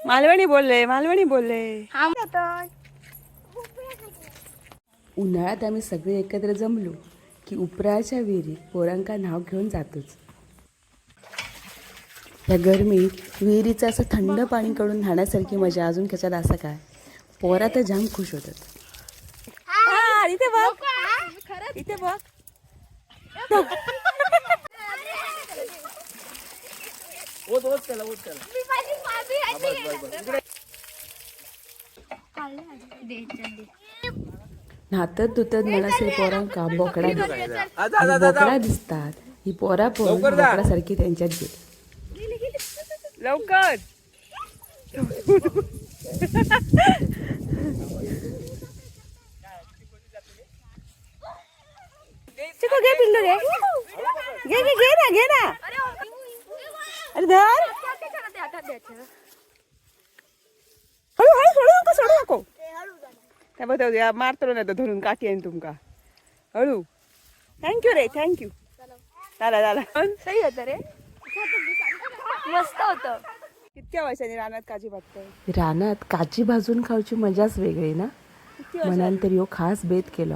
मालवणी बोलले. उन्हाळ्यात आम्ही सगळे एकत्र जमलो की उपराच्या विहिरीत पोरांका नाव घेऊन जातोच. या गरमीत विहिरीचं असं थंड पाणी काढून न्हाण्यासारखी मजा अजून कशात असं काय. पोरा तर जाम खुश होतात. इथे बघ. न्हातत धुतत म्हणा पोरांका बोकडा दिसतात. ही पोरा पण बोकडासारखी त्यांच्यात गेली. लवकर. चिको घे पिल्लू घे ना. अरे धर. हळू सोडू नको. काय बघ मारतो ना धरून काठी आहे तुमका. हळू. थँक्यू रे थँक्यू. झाला सही होतं रे. मस्त होतं. कितक्या वर्षांनी रानात काजी भाजतोय. रानात काची भाजून खाऊची मजाच वेगळी ना. म्हणान तर ह्यो खास बेत केलो.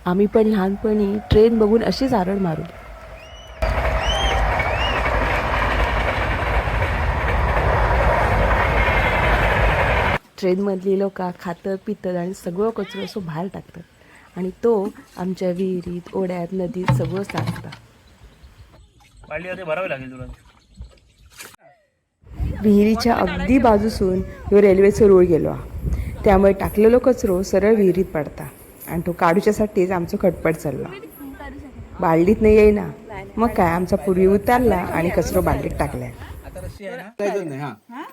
आम्ही पण लहानपणी ट्रेन बघून अशीच आरड मारू. ट्रेनमधली लोक खातं पितं आणि सगळं कचरो असं बाहेर टाकतात आणि तो आमच्या विहिरीत ओढ्यात नदीत सगळं टाकतात. विहिरीच्या अगदी बाजूसून ह्यो रेल्वेचो रूळ गेलो. त्यामुळे टाकलेलो कचरो सरळ विहिरीत पडता आणि तो काढूच्यासाठीच आमचो खटपट चालला. बालडीत नाही येईना. मग काय आमचा पूर्वी उतारला आणि कचरो बालडीत टाकलाय.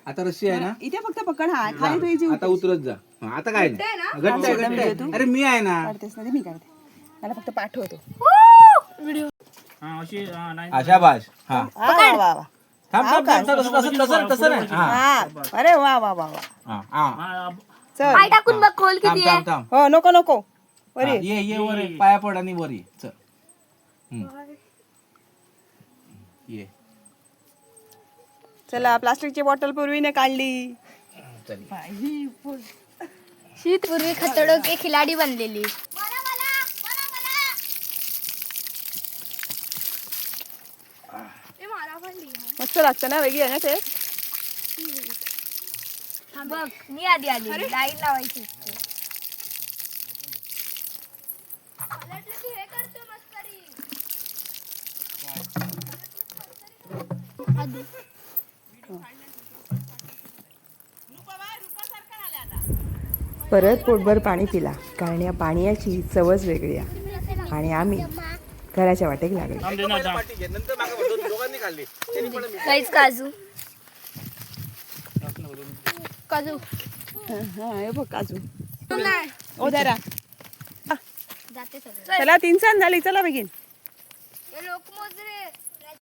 आता रस्सी आहे ना. इथे फक्त पकड. हा खाली तू इजी. आता उतरत जा. आता काय नाही. घट्ट आहे. अरे मी आहे ना. काढतेस ना मी काढते. मला फक्त पाठवतो. आशाबाश. हा वा. थांब तसं नाही. अरे वा. चल पाय टाकून बघ खोल किती आहे. थांब. हो नको वरी. ये वर पाया पड आणि वर ये. चल. ये. चला प्लास्टिकची बॉटल पूर्वीने काढली. शीत पूर्वी खतडो के खिलाडी बनलेली. मस्त लागतं ना वेगळी आहे ना ते. बघ मी आधी आली लाईन लावायची. परत पोटभर पाणी पिला कारण या पाण्याची चवच वेगळी आहे. आणि आम्ही घराच्या वाटेक लागलो. काहीच काजू हे बघ काजू. नाही ओ जरा जाते सगळं. चला 3 झाली. चला बेगीन. लोक मोजरे